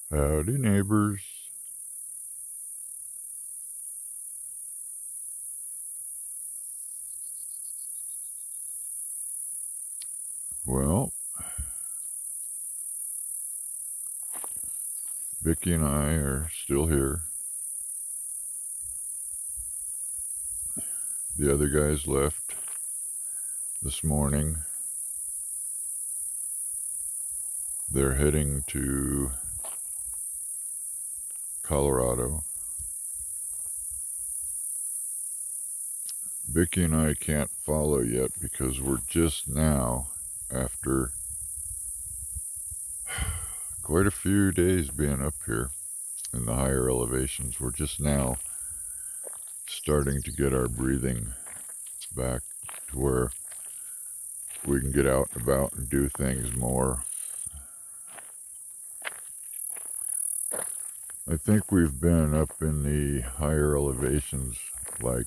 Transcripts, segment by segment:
Howdy, neighbors. Well, Vicky and I are still here. The other guys left this morning. They're heading to Colorado. Vicky and I can't follow yet because we're just now, after quite a few days being up here in the higher elevations, we're just now starting to get our breathing back to where we can get out and about and do things more. I think we've been up in the higher elevations, like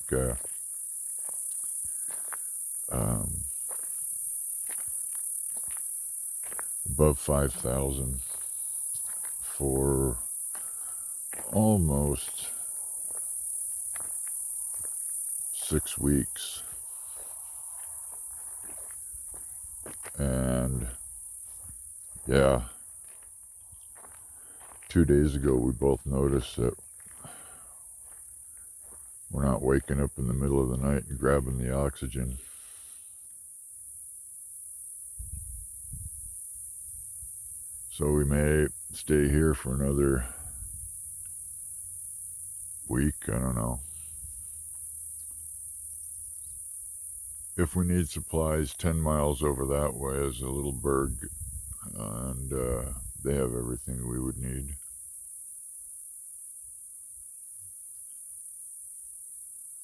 above 5,000 for almost 6 weeks. And yeah, 2 days ago we both noticed that we're not waking up in the middle of the night and grabbing the oxygen. So we may stay here for another week, I don't know. If we need supplies, 10 miles over that way is a little burg, and they have everything we would need.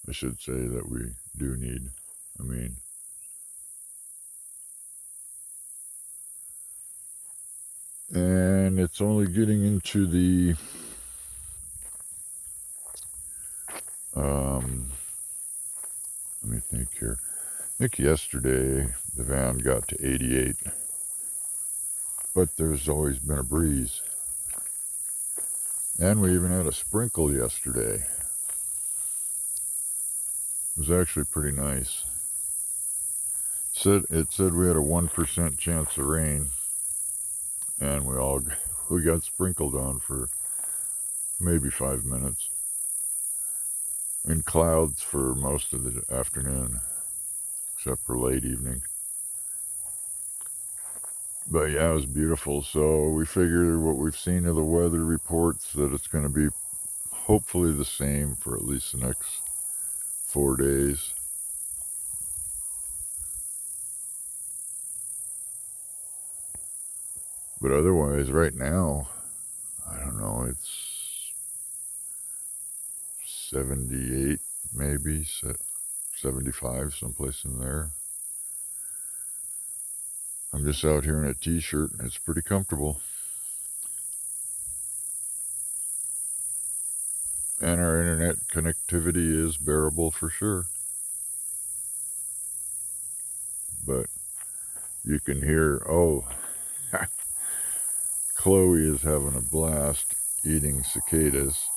I should say that we do need. I mean, and it's only getting into the let me think here. I think yesterday the van got to 88, but there's always been a breeze. And we even had a sprinkle yesterday. It was actually pretty nice. It said we had a 1% chance of rain, and we got sprinkled on for maybe 5 minutes, in clouds for most of the afternoon, except for late evening. But yeah, it was beautiful. So we figure what we've seen of the weather reports, that it's going to be hopefully the same for at least the next 4 days. But otherwise, right now, I don't know, it's 78, maybe 75, someplace in there. I'm just out here in a t-shirt, and it's pretty comfortable. And our internet connectivity is bearable for sure. But you can hear, Chloe is having a blast eating cicadas.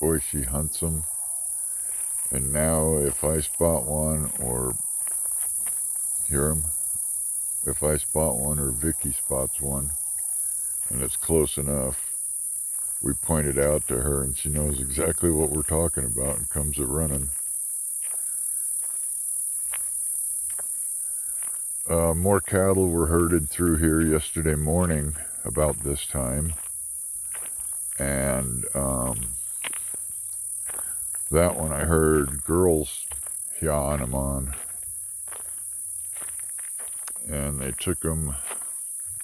Boy, she hunts them. And now if I spot one or hear them, if I spot one or Vicky spots one, and it's close enough, we point it out to her, and she knows exactly what we're talking about and comes a running. More cattle were herded through here yesterday morning about this time, and that one I heard girls yawing them on, and they took them.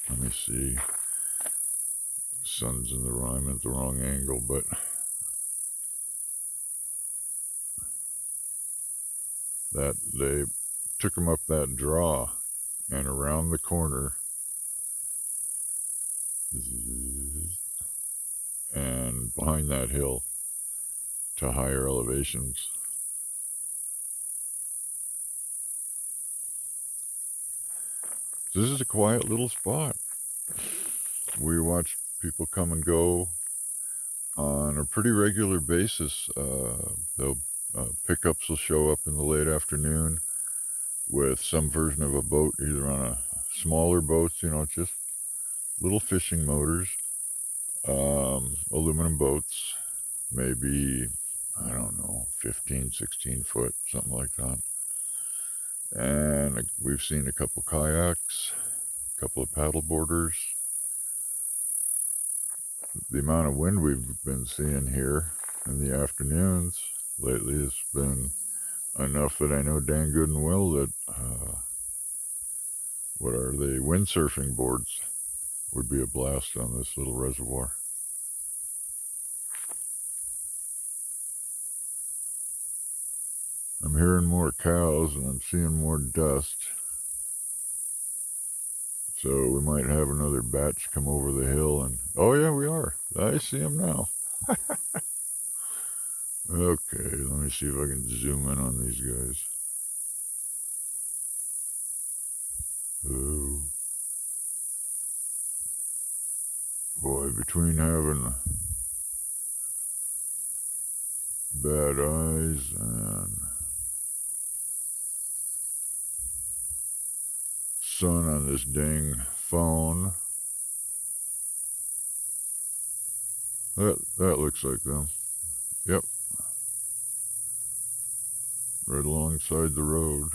Let me see. Sun's in the wrong. I'm at the wrong angle, but that they took them up that draw and around the corner, and behind that hill to higher elevations. This is a quiet little spot. We watched People come and go on a pretty regular basis. Pickups will show up in the late afternoon with some version of a boat, either on a smaller boats, just little fishing motors, aluminum boats, maybe, I don't know, 15, 16 foot, something like that. And we've seen a couple kayaks, a couple of paddle boarders. The amount of wind we've been seeing here in the afternoons lately has been enough that I know dang good and well that, windsurfing boards would be a blast on this little reservoir. I'm hearing more cows and I'm seeing more dust. So we might have another batch come over the hill and, oh yeah, we are. I see them now. Okay, let me see if I can zoom in on these guys. Oh. Boy, between having bad eyes and sun on this dang phone, that looks like them. Yep. Right alongside the road.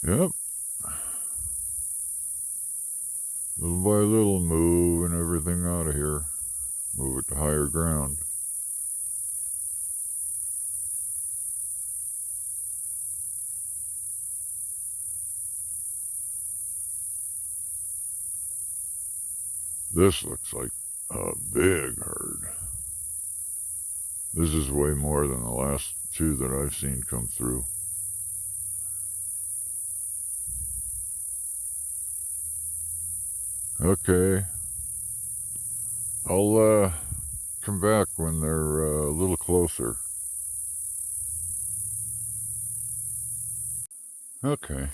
Yep. Little by little, moving everything out of here. Move it to higher ground. This looks like a big herd. This is way more than the last two that I've seen come through. Okay. I'll come back when they're a little closer. Okay.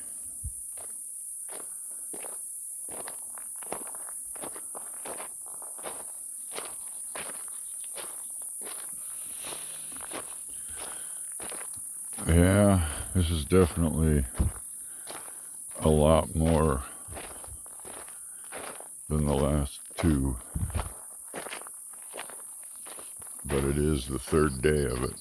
Yeah, this is definitely a lot more than the last two. But it is the third day of it.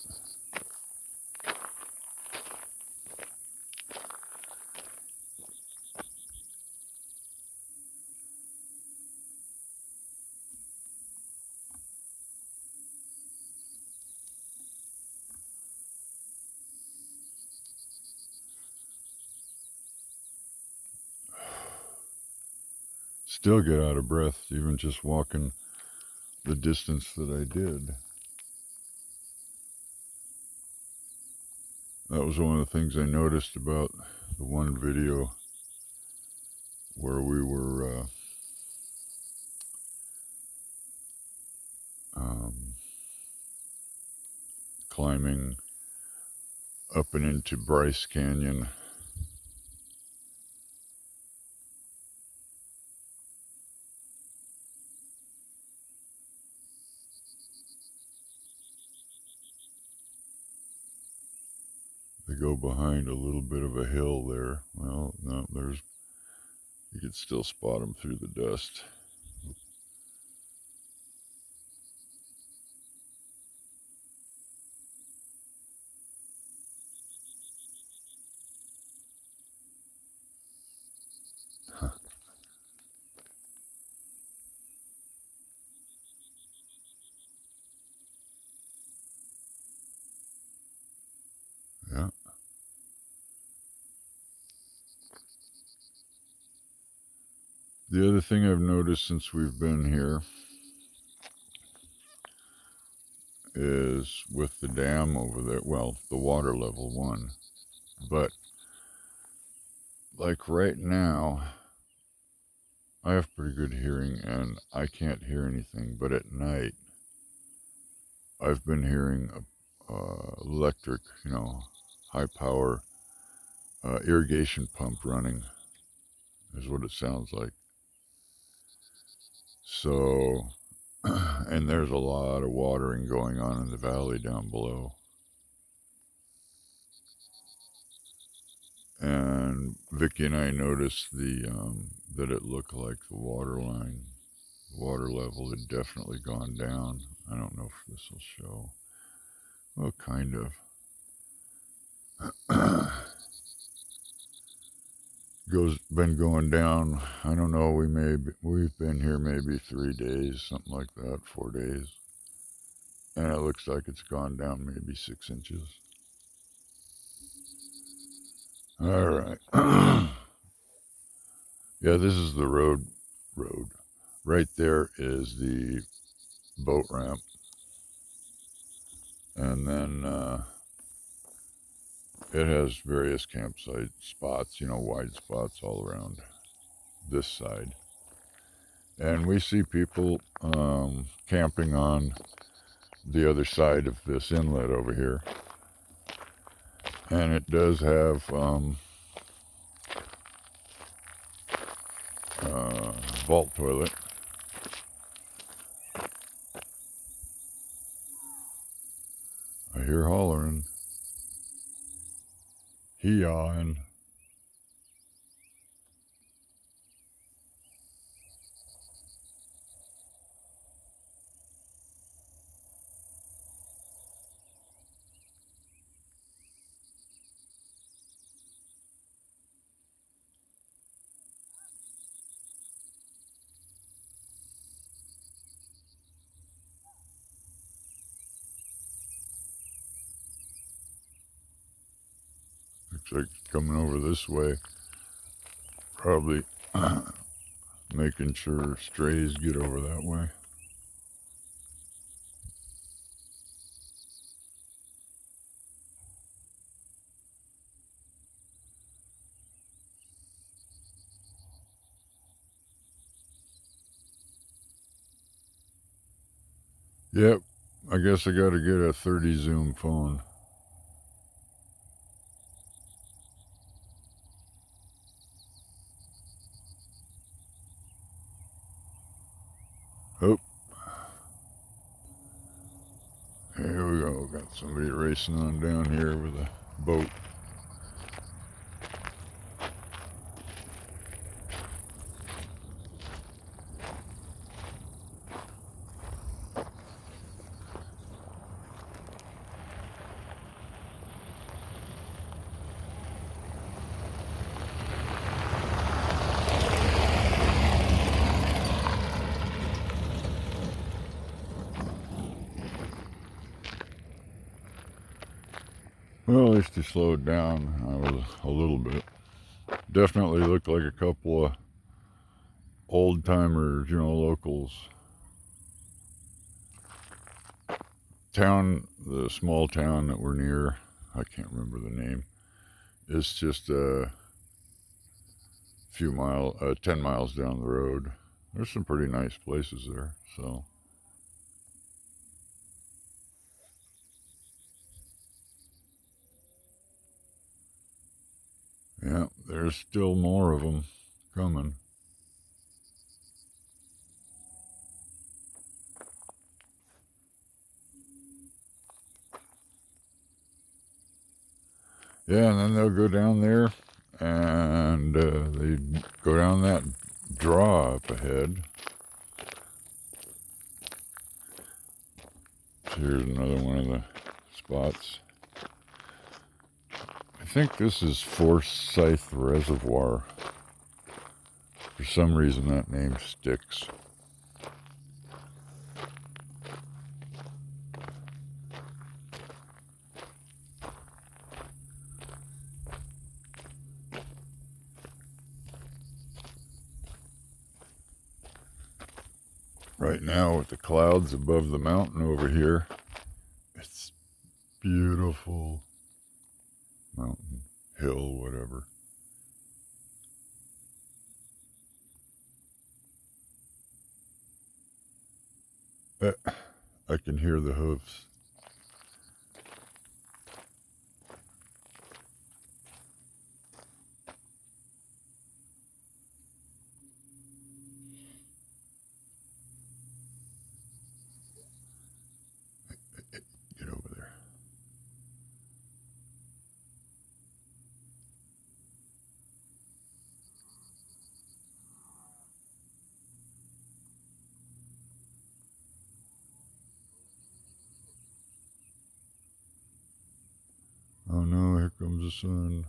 Still get out of breath, even just walking the distance that I did. That was one of the things I noticed about the one video where we were climbing up and into Bryce Canyon. They go behind a little bit of a hill there. Well, no, you could still spot them through the dust. Yeah. The other thing I've noticed since we've been here is with the dam over there, well, the water level one, but like right now, I have pretty good hearing and I can't hear anything, but at night, I've been hearing electric, high power irrigation pump running, is what it sounds like. So, and there's a lot of watering going on in the valley down below. And Vicky and I noticed that it looked like the water level had definitely gone down. I don't know if this will show. Well, kind of. Been going down. I don't know. We've been here maybe 3 days, something like that, 4 days, and it looks like it's gone down maybe 6 inches. All right. Yeah, this is the road. Right there is the boat ramp, and then it has various campsite spots, wide spots all around this side. And we see people camping on the other side of this inlet over here. And it does have vault toilet. I hear hollering. He-yawing. Looks like it's coming over this way. Probably making sure strays get over that way. Yep, I guess I gotta get a 30 zoom phone. Oh, here we go. Got somebody racing on down here with a boat. Well, at least he slowed down. I was a little bit. Definitely looked like a couple of old timers, locals. The small town that we're near, I can't remember the name. It's just a 10 miles down the road. There's some pretty nice places there, so. Yeah, there's still more of them coming. Yeah, and then they'll go down there, and they go down that draw up ahead. Here's another one of the spots. I think this is Forsyth Reservoir. For some reason, that name sticks. Right now, with the clouds above the mountain over here, it's beautiful. Mountain, hill, whatever. I can hear the hoofs. the sun.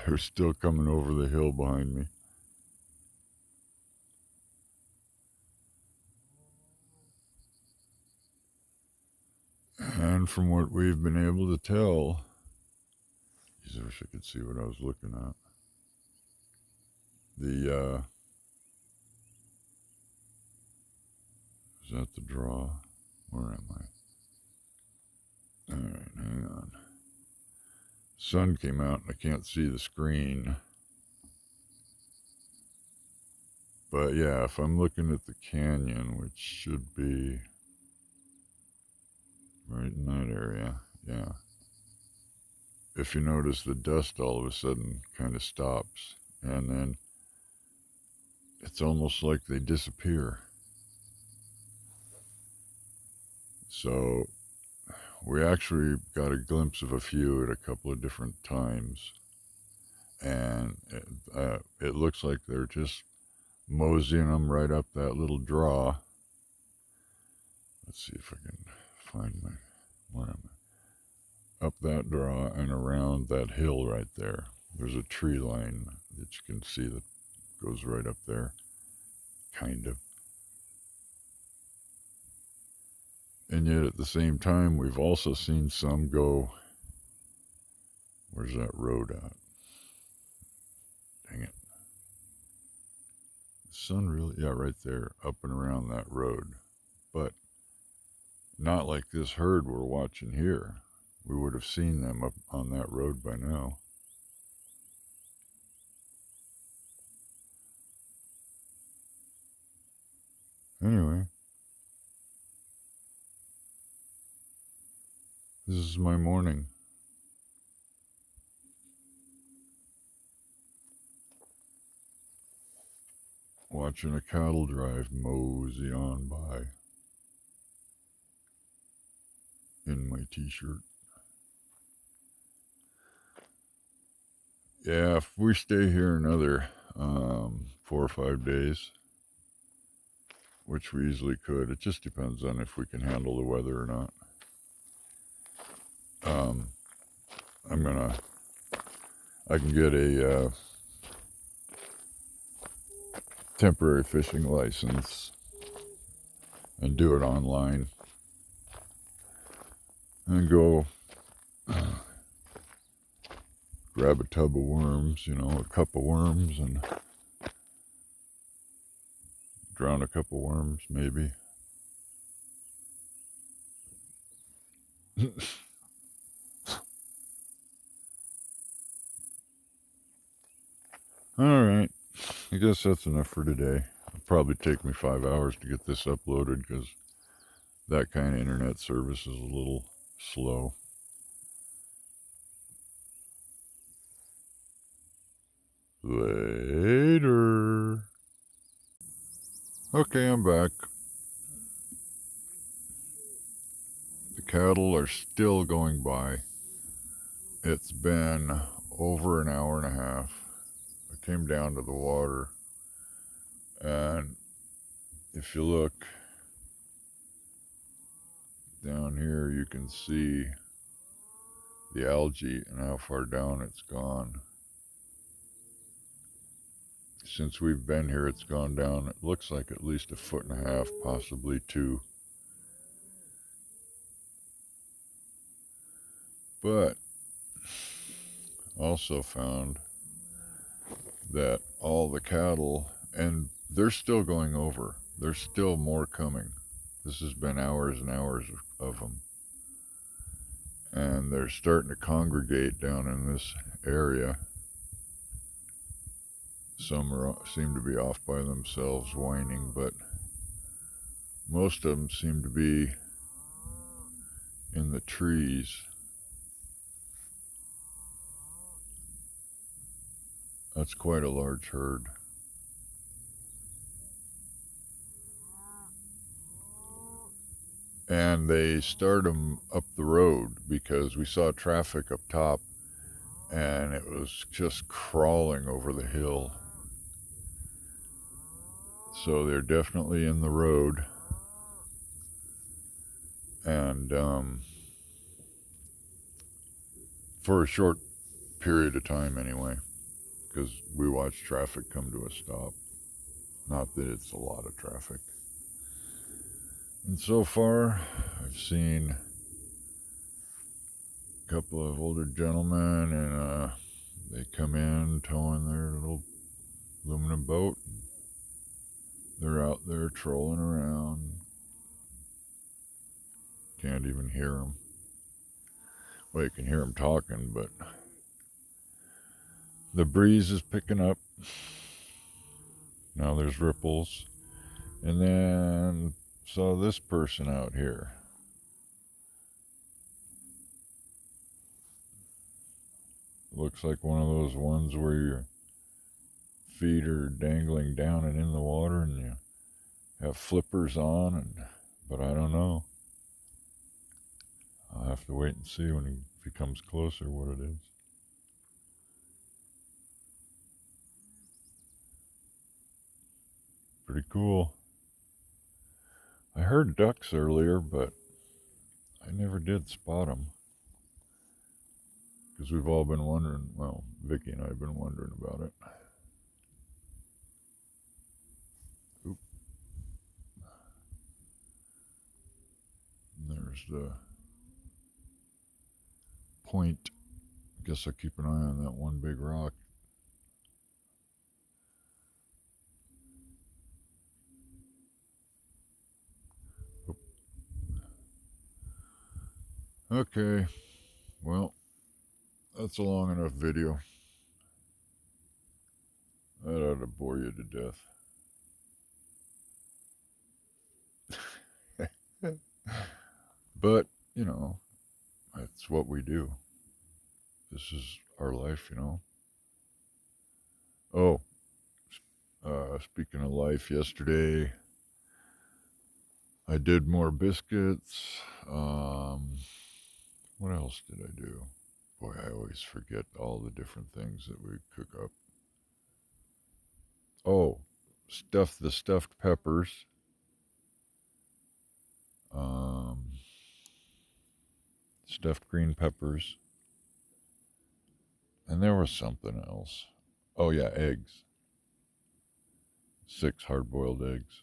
They're still coming over the hill behind me. And from what we've been able to tell, I wish I could see what I was looking at. Is that the draw? Where am I? Alright, hang on. Sun came out and I can't see the screen. But yeah, if I'm looking at the canyon, which should be right in that area, yeah. If you notice, the dust all of a sudden kind of stops, and then it's almost like they disappear. So we actually got a glimpse of a few at a couple of different times, and it looks like they're just moseying them right up that little draw. Let's see if I can find where am I? Up that draw and around that hill right there. There's a tree line that you can see that goes right up there, kind of. And yet at the same time, we've also seen some go, where's that road at? Dang it. The sun really, yeah, right there, up and around that road. But not like this herd we're watching here. We would have seen them up on that road by now. Anyway, this is my morning. Watching a cattle drive mosey on by in my t-shirt. Yeah, if we stay here another 4 or 5 days, which we easily could, it just depends on if we can handle the weather or not. I can get a temporary fishing license and do it online and go grab a tub of worms, a cup of worms, and drown a couple worms maybe. Alright, I guess that's enough for today. It'll probably take me 5 hours to get this uploaded because that kind of internet service is a little slow. Later. Okay, I'm back. The cattle are still going by. It's been over an hour and a half. I came down to the water, and if you look down here, you can see the algae and how far down it's gone. Since we've been here, it's gone down, it looks like at least 1.5 feet, possibly 2. But also found that all the cattle, and they're still going over, there's still more coming. This has been hours and hours of them. And they're starting to congregate down in this area. Some seem to be off by themselves whining, but most of them seem to be in the trees. That's quite a large herd. And they start them up the road because we saw traffic up top, and it was just crawling over the hill. So they're definitely in the road. And for a short period of time anyway, because we watched traffic come to a stop. Not that it's a lot of traffic. And so far, I've seen a couple of older gentlemen, and they come in towing their little aluminum boat. They're out there trolling around. Can't even hear them. Well, you can hear them talking, but the breeze is picking up. Now there's ripples. And then saw this person out here. Looks like one of those ones where your feet are dangling down and in the water and you have flippers on, but I don't know. I'll have to wait and see when he comes closer what it is. Pretty cool. I heard ducks earlier, but I never did spot them. Because we've all been wondering, well, Vicky and I have been wondering about it. Oop. And there's the point. Guess I'll keep an eye on that one big rock. Oop. Okay, well, that's a long enough video. That ought to bore you to death. But, you know, that's what we do. This is our life, you know. Oh, speaking of life, yesterday I did more biscuits. What else did I do? Boy, I always forget all the different things that we cook up. Oh, the stuffed peppers. Um, Stuffed green peppers. And there was something else. Oh, yeah, eggs. 6 hard boiled eggs.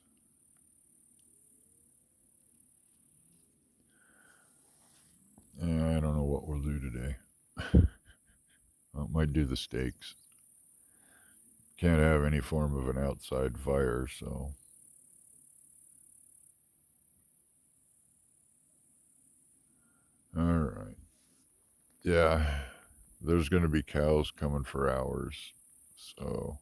I don't know what we'll do today. I might do the steaks. Can't have any form of an outside fire, so. Alright. Yeah, there's going to be cows coming for hours, so